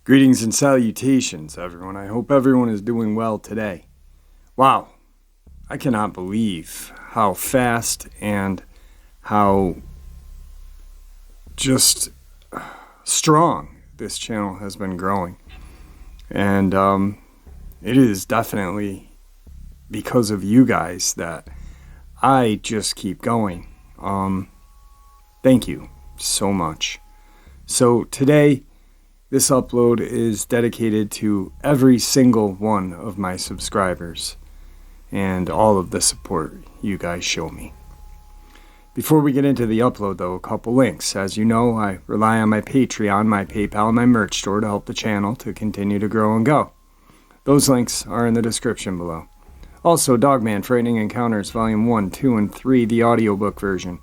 Greetings and salutations, everyone. I hope everyone is doing well today. Wow, I cannot believe how fast and how just strong this channel has been growing. And it is definitely because of you guys that I just keep going. Thank you so much. So today, this upload is dedicated to every single one of my subscribers and all of the support you guys show me. Before we get into the upload though, a couple links. As you know, I rely on my Patreon, my PayPal, and my merch store to help the channel to continue to grow and go. Those links are in the description below. Also, Dogman, Frightening Encounters, Volume 1, 2, and 3, the audiobook version.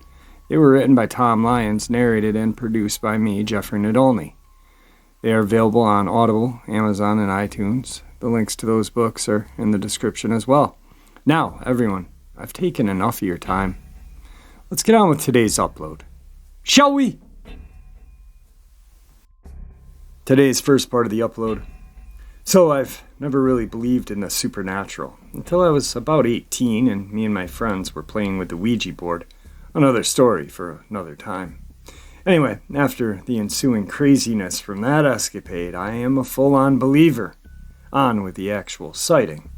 They were written by Tom Lyons, narrated and produced by me, Jeffrey Nadolny. They are available on Audible, Amazon, and iTunes. The links to those books are in the description as well. Now, everyone, I've taken enough of your time. Let's get on with today's upload. Shall we? Today's first part of the upload. So, I've never really believed in the supernatural until I was about 18 and me and my friends were playing with the Ouija board. Another story for another time. Anyway, after the ensuing craziness from that escapade, I am a full-on believer. On with the actual sighting.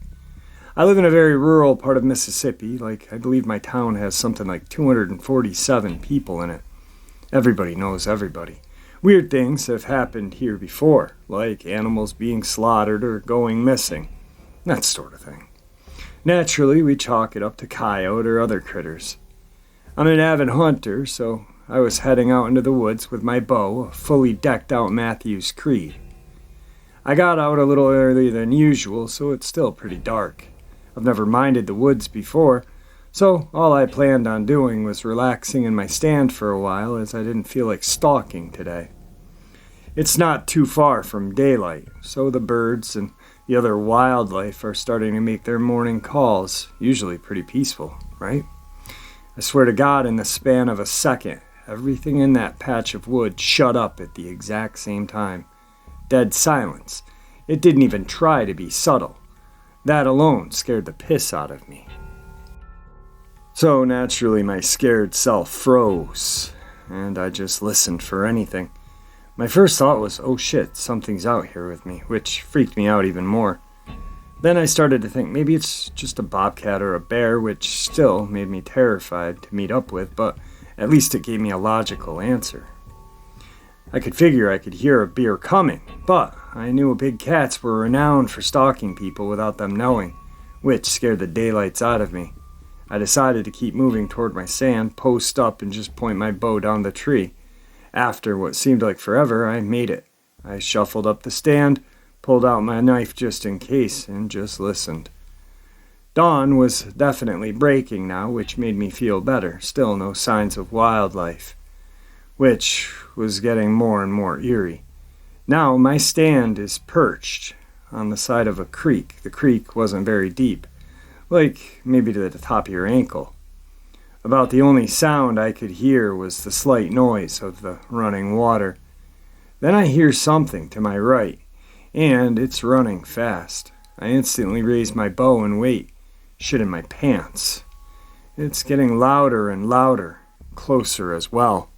I live in a very rural part of Mississippi. I believe my town has something like 247 people in it. Everybody knows everybody. Weird things have happened here before, like animals being slaughtered or going missing. That sort of thing. Naturally, we chalk it up to coyote or other critters. I'm an avid hunter, so I was heading out into the woods with my bow, a fully decked out Matthews Creed. I got out a little earlier than usual, so it's still pretty dark. I've never minded the woods before, so all I planned on doing was relaxing in my stand for a while as I didn't feel like stalking today. It's not too far from daylight, so the birds and the other wildlife are starting to make their morning calls, usually pretty peaceful, right? I swear to God, in the span of a second, everything in that patch of wood shut up at the exact same time. Dead silence. It didn't even try to be subtle. That alone scared the piss out of me. So naturally my scared self froze, and I just listened for anything. My first thought was, oh shit, something's out here with me, which freaked me out even more. Then I started to think maybe it's just a bobcat or a bear, which still made me terrified to meet up with, but at least it gave me a logical answer. I could figure I could hear a bear coming, but I knew big cats were renowned for stalking people without them knowing, which scared the daylights out of me. I decided to keep moving toward my stand, post up, and just point my bow down the tree. After what seemed like forever, I made it. I shuffled up the stand, pulled out my knife just in case, and just listened. Dawn was definitely breaking now, which made me feel better. Still no signs of wildlife, which was getting more and more eerie. Now my stand is perched on the side of a creek. The creek wasn't very deep, like maybe to the top of your ankle. About the only sound I could hear was the slight noise of the running water. Then I hear something to my right, and it's running fast. I instantly raise my bow and wait. Shit in my pants. It's getting louder and louder, closer as well.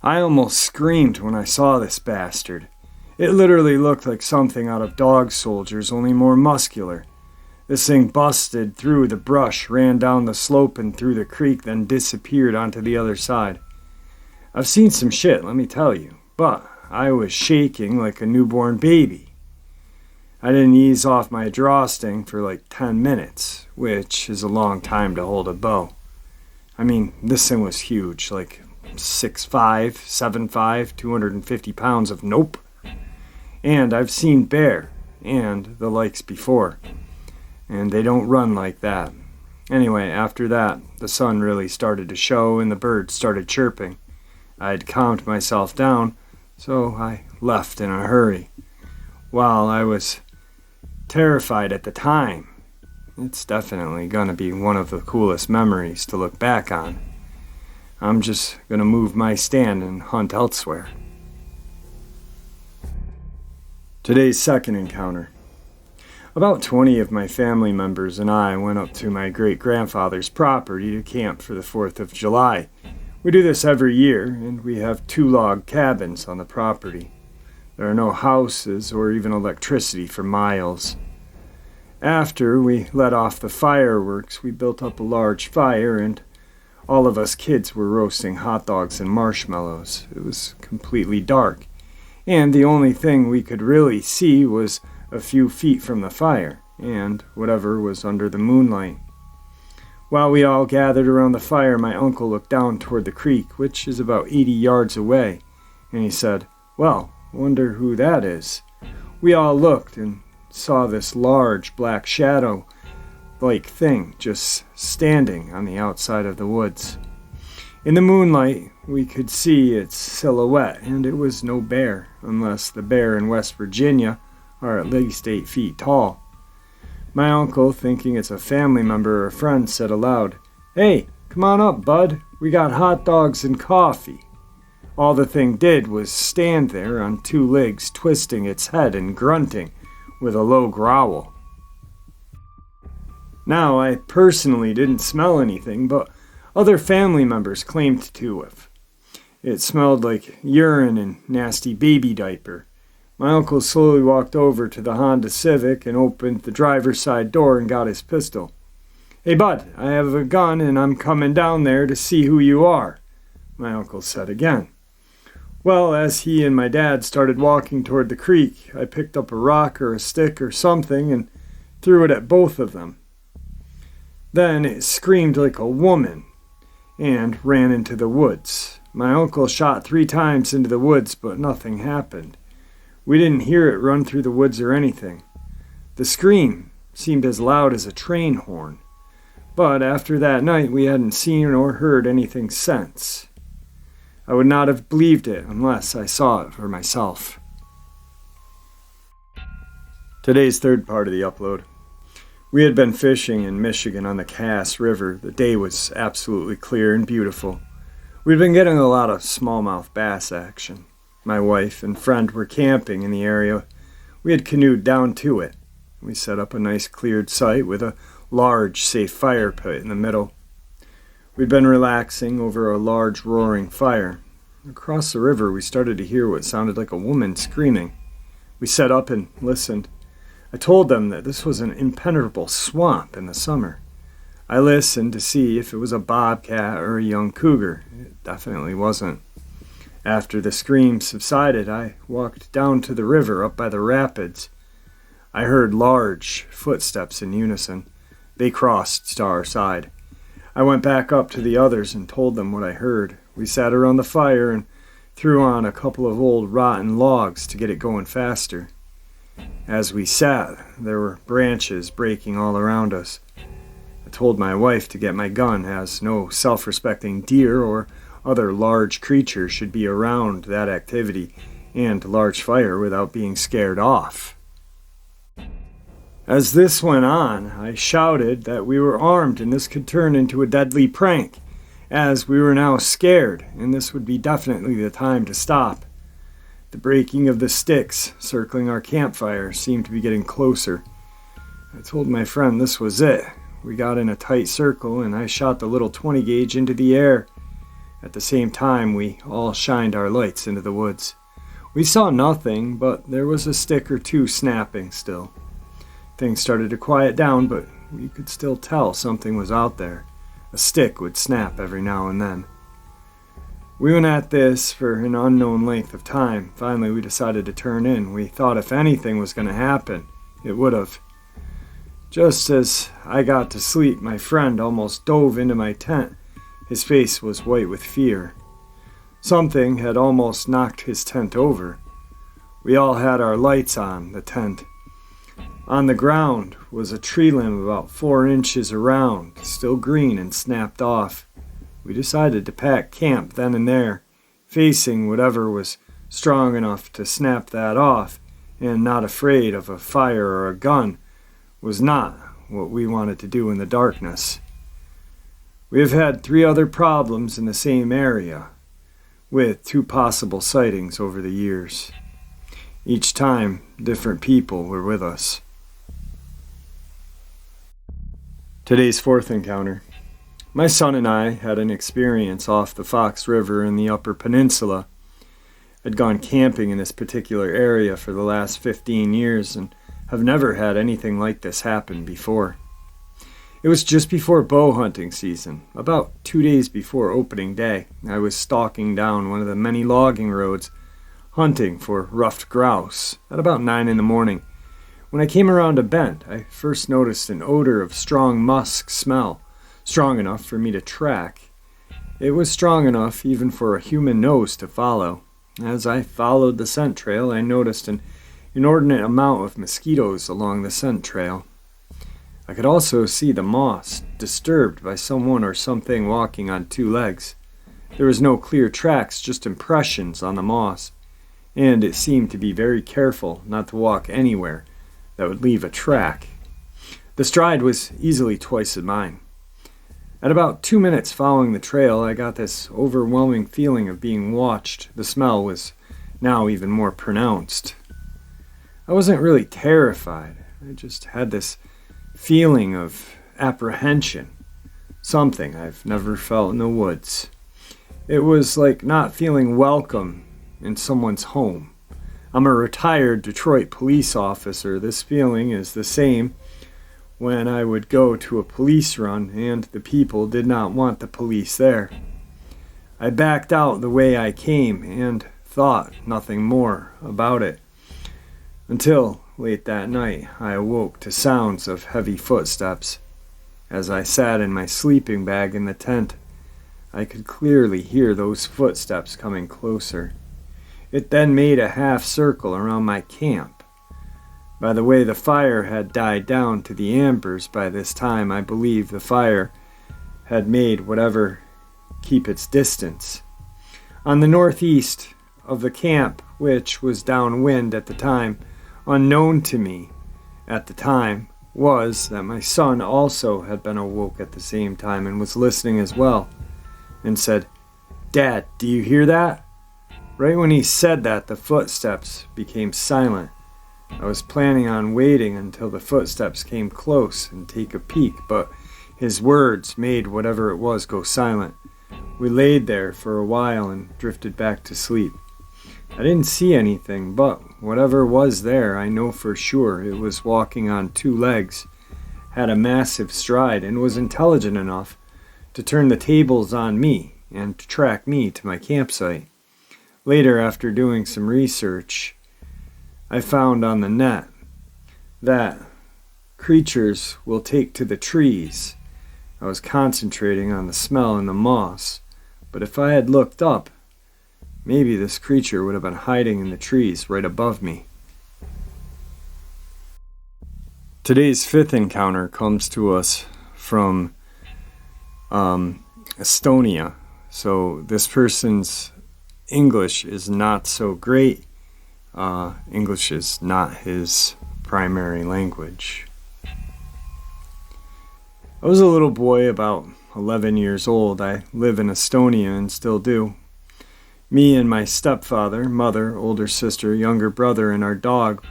I almost screamed when I saw this bastard. It literally looked like something out of Dog Soldiers, only more muscular. This thing busted through the brush, ran down the slope and through the creek, then disappeared onto the other side. I've seen some shit, let me tell you, but I was shaking like a newborn baby. I didn't ease off my drawstring for like 10 minutes, which is a long time to hold a bow. I mean, this thing was huge, like 6'5", 7'5", 250 pounds of nope. And I've seen bear and the likes before, and they don't run like that. Anyway, after that, the sun really started to show and the birds started chirping. I'd calmed myself down, so I left in a hurry. While I was terrified at the time, it's definitely gonna be one of the coolest memories to look back on. I'm just gonna move my stand and hunt elsewhere. Today's second encounter. About 20 of my family members and I went up to my great-grandfather's property to camp for the 4th of July. We do this every year, and we have 2 log cabins on the property. There are no houses or even electricity for miles. After we let off the fireworks, we built up a large fire, and all of us kids were roasting hot dogs and marshmallows. It was completely dark, and the only thing we could really see was a few feet from the fire, and whatever was under the moonlight. While we all gathered around the fire, my uncle looked down toward the creek, which is about 80 yards away, and he said, "Well, wonder who that is." We all looked and saw this large black shadow-like thing just standing on the outside of the woods. In the moonlight, we could see its silhouette, and it was no bear, unless the bear in West Virginia are at least 8 feet tall. My uncle, thinking it's a family member or a friend, said aloud, "Hey, come on up, bud. We got hot dogs and coffee." All the thing did was stand there on 2 legs, twisting its head and grunting with a low growl. Now, I personally didn't smell anything, but other family members claimed to have. It smelled like urine and nasty baby diaper. My uncle slowly walked over to the Honda Civic and opened the driver's side door and got his pistol. "Hey, bud, I have a gun and I'm coming down there to see who you are," my uncle said again. Well, as he and my dad started walking toward the creek, I picked up a rock or a stick or something and threw it at both of them. Then it screamed like a woman and ran into the woods. My uncle shot 3 times into the woods, but nothing happened. We didn't hear it run through the woods or anything. The scream seemed as loud as a train horn. But after that night, we hadn't seen or heard anything since. I would not have believed it unless I saw it for myself. Today's third part of the upload. We had been fishing in Michigan on the Cass River. The day was absolutely clear and beautiful. We'd been getting a lot of smallmouth bass action. My wife and friend were camping in the area. We had canoed down to it. We set up a nice cleared site with a large, safe fire pit in the middle. We'd been relaxing over a large, roaring fire. Across the river, we started to hear what sounded like a woman screaming. We set up and listened. I told them that this was an impenetrable swamp in the summer. I listened to see if it was a bobcat or a young cougar. It definitely wasn't. After the scream subsided, I walked down to the river up by the rapids. I heard large footsteps in unison. They crossed to our side. I went back up to the others and told them what I heard. We sat around the fire and threw on a couple of old rotten logs to get it going faster. As we sat, there were branches breaking all around us. I told my wife to get my gun, as no self-respecting deer or other large creatures should be around that activity and large fire without being scared off. As this went on, I shouted that we were armed and this could turn into a deadly prank, as we were now scared, and this would be definitely the time to stop. The breaking of the sticks circling our campfire seemed to be getting closer. I told my friend this was it. We got in a tight circle and I shot the little 20 gauge into the air. At the same time, we all shined our lights into the woods. We saw nothing, but there was a stick or 2 snapping still. Things started to quiet down, but we could still tell something was out there. A stick would snap every now and then. We went at this for an unknown length of time. Finally, we decided to turn in. We thought if anything was going to happen, it would have. Just as I got to sleep, my friend almost dove into my tent. His face was white with fear. Something had almost knocked his tent over. We all had our lights on the tent. On the ground was a tree limb about 4 inches around, still green and snapped off. We decided to pack camp then and there, facing whatever was strong enough to snap that off, and not afraid of a fire or a gun was not what we wanted to do in the darkness. We have had 3 other problems in the same area, with 2 possible sightings over the years. Each time, different people were with us. Today's 4th encounter. My son and I had an experience off the Fox River in the Upper Peninsula. I'd gone camping in this particular area for the last 15 years and have never had anything like this happen before. It was just before bow hunting season, about 2 days before opening day. I was stalking down one of the many logging roads, hunting for ruffed grouse at about 9 in the morning. When I came around a bend, I first noticed an odor of strong musk smell, strong enough for me to track. It was strong enough even for a human nose to follow. As I followed the scent trail, I noticed an inordinate amount of mosquitoes along the scent trail. I could also see the moss, disturbed by someone or something walking on 2 legs. There was no clear tracks, just impressions on the moss, and it seemed to be very careful not to walk anywhere that would leave a track. The stride was easily twice of mine. At about 2 minutes following the trail, I got this overwhelming feeling of being watched. The smell was now even more pronounced. I wasn't really terrified. I just had this feeling of apprehension, something I've never felt in the woods. It was like not feeling welcome in someone's home. I'm a retired Detroit police officer. This feeling is the same when I would go to a police run and the people did not want the police there. I backed out the way I came and thought nothing more about it. Until late that night, I awoke to sounds of heavy footsteps. As I sat in my sleeping bag in the tent, I could clearly hear those footsteps coming closer. It then made a half circle around my camp. By the way the fire had died down to the embers by this time, I believe the fire had made whatever keep its distance. On the northeast of the camp, which was downwind at the time, unknown to me at the time, was that my son also had been awoke at the same time and was listening as well, and said, "Dad, do you hear that?" Right when he said that, the footsteps became silent. I was planning on waiting until the footsteps came close and take a peek, but his words made whatever it was go silent. We laid there for a while and drifted back to sleep. I didn't see anything, but whatever was there, I know for sure it was walking on 2 legs, had a massive stride, and was intelligent enough to turn the tables on me and to track me to my campsite. Later, after doing some research, I found on the net that creatures will take to the trees. I was concentrating on the smell and the moss, but if I had looked up, maybe this creature would have been hiding in the trees right above me. Today's 5th encounter comes to us from Estonia. So this person's English is not so great. English is not his primary language. I was a little boy, about 11 years old. I live in Estonia and still do. Me and my stepfather, mother, older sister, younger brother, and our dog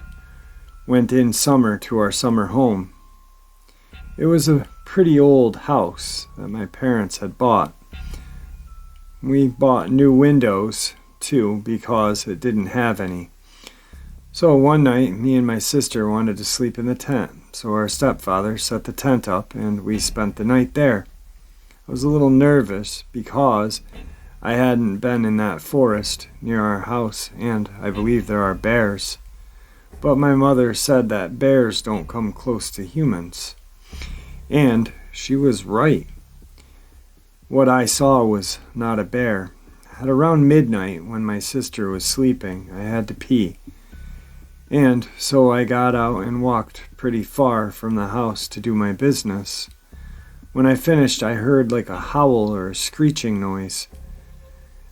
went in summer to our summer home. It was a pretty old house that my parents had bought. We bought new windows, too, because it didn't have any. So one night, me and my sister wanted to sleep in the tent, so our stepfather set the tent up and we spent the night there. I was a little nervous because I hadn't been in that forest near our house, and I believe there are bears. But my mother said that bears don't come close to humans. And she was right. What I saw was not a bear. At around midnight, when my sister was sleeping, I had to pee. And so I got out and walked pretty far from the house to do my business. When I finished, I heard like a howl or a screeching noise.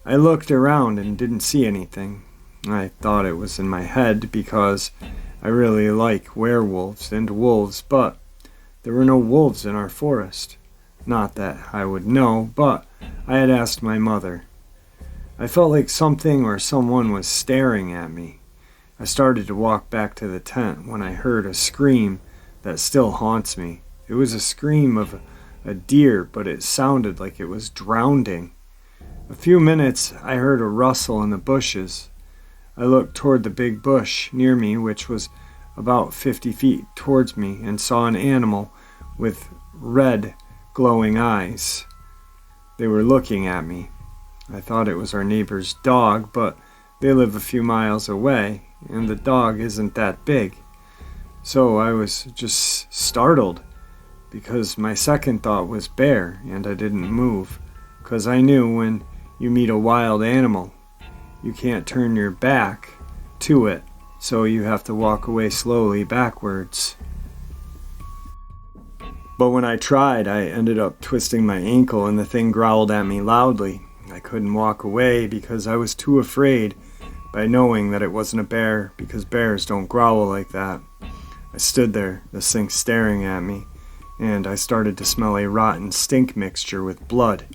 I looked around and didn't see anything. I thought it was in my head because I really like werewolves and wolves, but there were no wolves in our forest. Not that I would know, but I had asked my mother. I felt like something or someone was staring at me. I started to walk back to the tent when I heard a scream that still haunts me. It was a scream of a deer, but it sounded like it was drowning. A few minutes, I heard a rustle in the bushes. I looked toward the big bush near me, which was about 50 feet towards me, and saw an animal with red, glowing eyes. They were looking at me. I thought it was our neighbor's dog, but they live a few miles away, and the dog isn't that big. So I was just startled, because my second thought was bear, and I didn't move, because I knew when you meet a wild animal, you can't turn your back to it, so you have to walk away slowly backwards. But when I tried, I ended up twisting my ankle and the thing growled at me loudly. I couldn't walk away because I was too afraid by knowing that it wasn't a bear, because bears don't growl like that. I stood there, this thing staring at me, and I started to smell a rotten stink mixture with blood.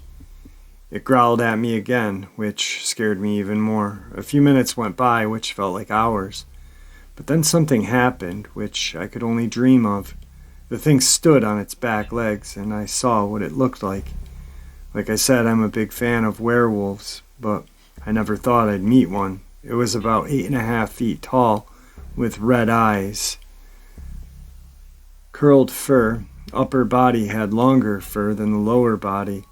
It growled at me again, which scared me even more. A few minutes went by, which felt like hours. But then something happened, which I could only dream of. The thing stood on its back legs, and I saw what it looked like. Like I said, I'm a big fan of werewolves, but I never thought I'd meet one. It was about 8.5 feet tall, with red eyes. Curled fur. Upper body had longer fur than the lower body,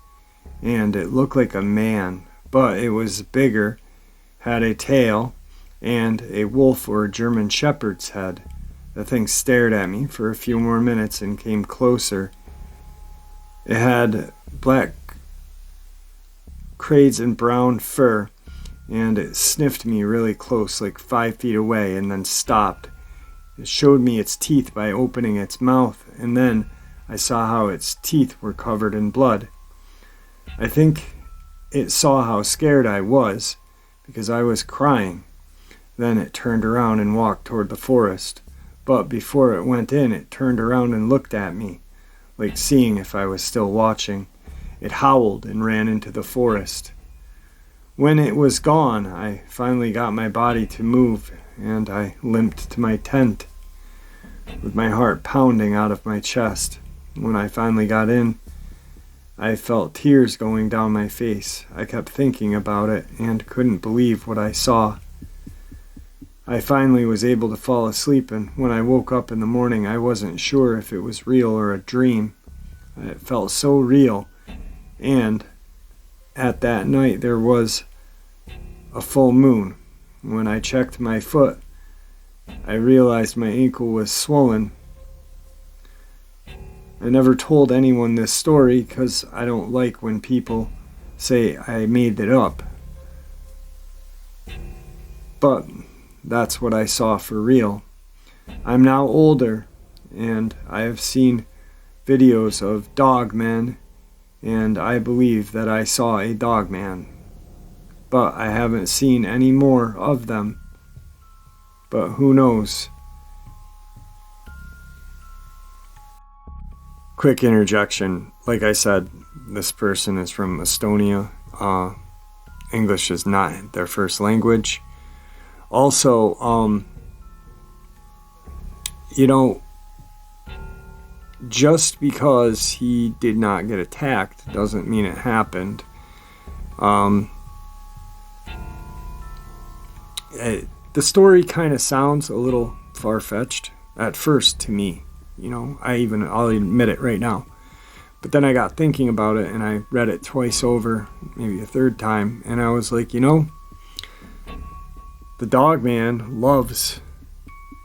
and it looked like a man, but it was bigger, had a tail, and a wolf or a German shepherd's head. The thing stared at me for a few more minutes and came closer. It had black crades and brown fur, and it sniffed me really close, like 5 feet away, and then stopped. It showed me its teeth by opening its mouth, and then I saw how its teeth were covered in blood. I think it saw how scared I was, because I was crying. Then it turned around and walked toward the forest. But before it went in, it turned around and looked at me, like seeing if I was still watching. It howled and ran into the forest. When it was gone, I finally got my body to move, and I limped to my tent, with my heart pounding out of my chest. When I finally got in, I felt tears going down my face. I kept thinking about it and couldn't believe what I saw. I finally was able to fall asleep, and when I woke up in the morning, I wasn't sure if it was real or a dream. It felt so real, and at that night there was a full moon. When I checked my foot, I realized my ankle was swollen. I never told anyone this story because I don't like when people say I made it up. But that's what I saw for real. I'm now older, and I have seen videos of Dogman, and I believe that I saw a Dogman. But I haven't seen any more of them. But who knows? Quick interjection. Like I said, this person is from Estonia. English is not their first language. Also, just because he did not get attacked doesn't mean it happened. The story kind of sounds a little far-fetched at first to me. I'll admit it right now. But then I got thinking about it, and I read it twice over, maybe a third time, and I was like, the Dogman loves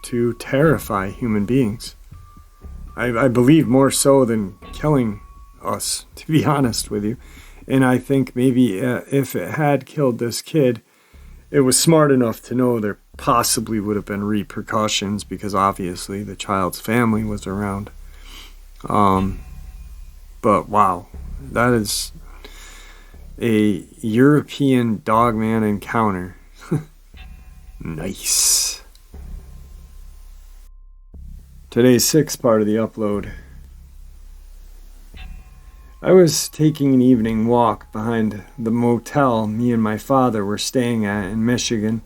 to terrify human beings. I believe more so than killing us, to be honest with you. And I think maybe if it had killed this kid, it was smart enough to know there possibly would have been repercussions, because obviously the child's family was around. But wow, that is a European Dogman encounter. Nice. Today's sixth part of the upload I was taking an evening walk behind the motel me and my father were staying at in Michigan.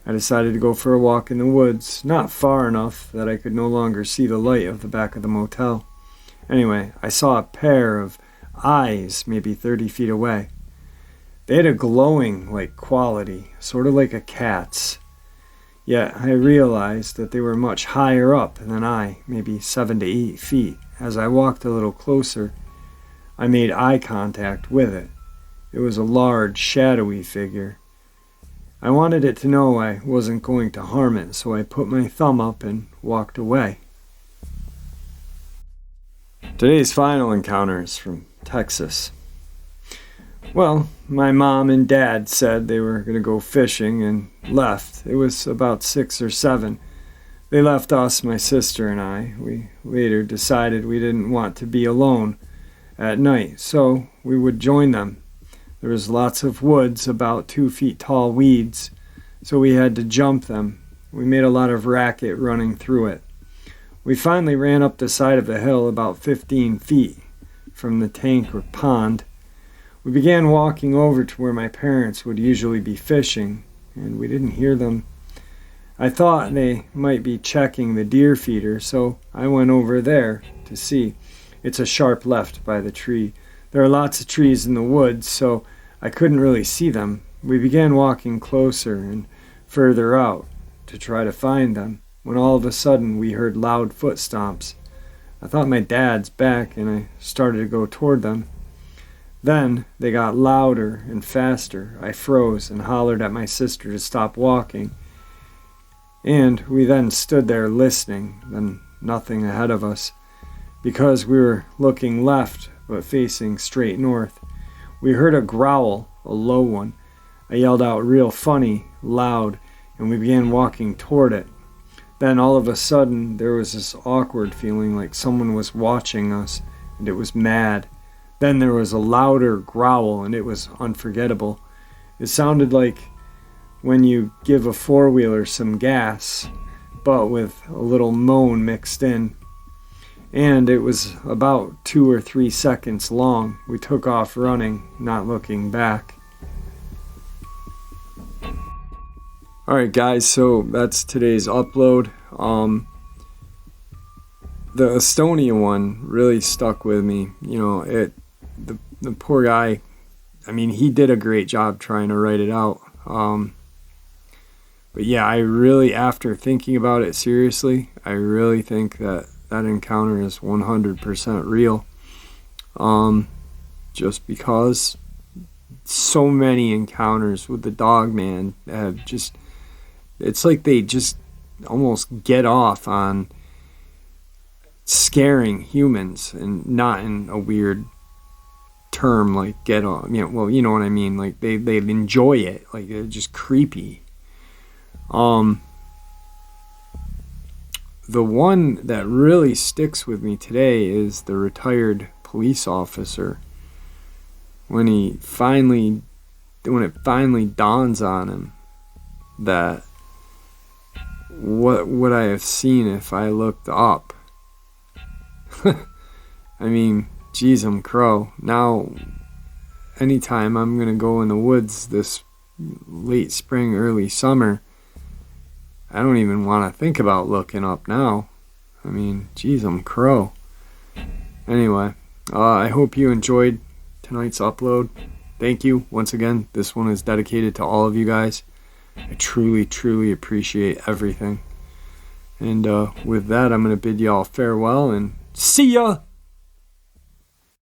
I decided to go for a walk in the woods, not far enough that I could no longer see the light of the back of the motel. Anyway, I saw a pair of eyes maybe 30 feet away. They had a glowing like quality, sort of like a cat's. Yet I realized that they were much higher up than I, maybe 7 to 8 feet. As I walked a little closer, I made eye contact with it. It was a large, shadowy figure. I wanted it to know I wasn't going to harm it, so I put my thumb up and walked away. Today's final encounter is from Texas. Well, my mom and dad said they were going to go fishing and left. It was about 6 or 7. They left us, my sister and I. We later decided we didn't want to be alone at night, so we would join them. There was lots of woods, about 2 feet tall weeds, so we had to jump them. We made a lot of racket running through it. We finally ran up the side of the hill about 15 feet from the tank or pond. We began walking over to where my parents would usually be fishing, and we didn't hear them. I thought they might be checking the deer feeder, so I went over there to see. It's a sharp left by the tree. There are lots of trees in the woods, so I couldn't really see them. We began walking closer and further out to try to find them, when all of a sudden we heard loud foot stomps. I thought my dad's back, and I started to go toward them. Then they got louder and faster. I froze and hollered at my sister to stop walking. And we then stood there listening, then nothing ahead of us. Because we were looking left, but facing straight north, we heard a growl, a low one. I yelled out real funny, loud, and we began walking toward it. Then all of a sudden, there was this awkward feeling like someone was watching us, and it was mad. Then there was a louder growl, and it was unforgettable. It sounded like when you give a four-wheeler some gas, but with a little moan mixed in. And it was about 2 or 3 seconds long. We took off running, not looking back. Alright guys, so that's today's upload. The Estonian one really stuck with me. You know, the poor guy, I mean, he did a great job trying to write it out. But yeah, I really, after thinking about it seriously, I really think that encounter is 100% real. Just because so many encounters with the Dogman have just, it's like they just almost get off on scaring humans, and not in a weird term like get off, you know, well, you know what I mean, like they enjoy it, like they're just creepy. The one that really sticks with me today is the retired police officer. When it finally dawns on him that what would I have seen if I looked up? I mean, geez, I'm crow. Now, anytime I'm going to go in the woods this late spring, early summer, I don't even want to think about looking up now. I mean, geez, I'm crow. Anyway, I hope you enjoyed tonight's upload. Thank you once again. This one is dedicated to all of you guys. I truly, truly appreciate everything. And with that, I'm going to bid you all farewell and see ya!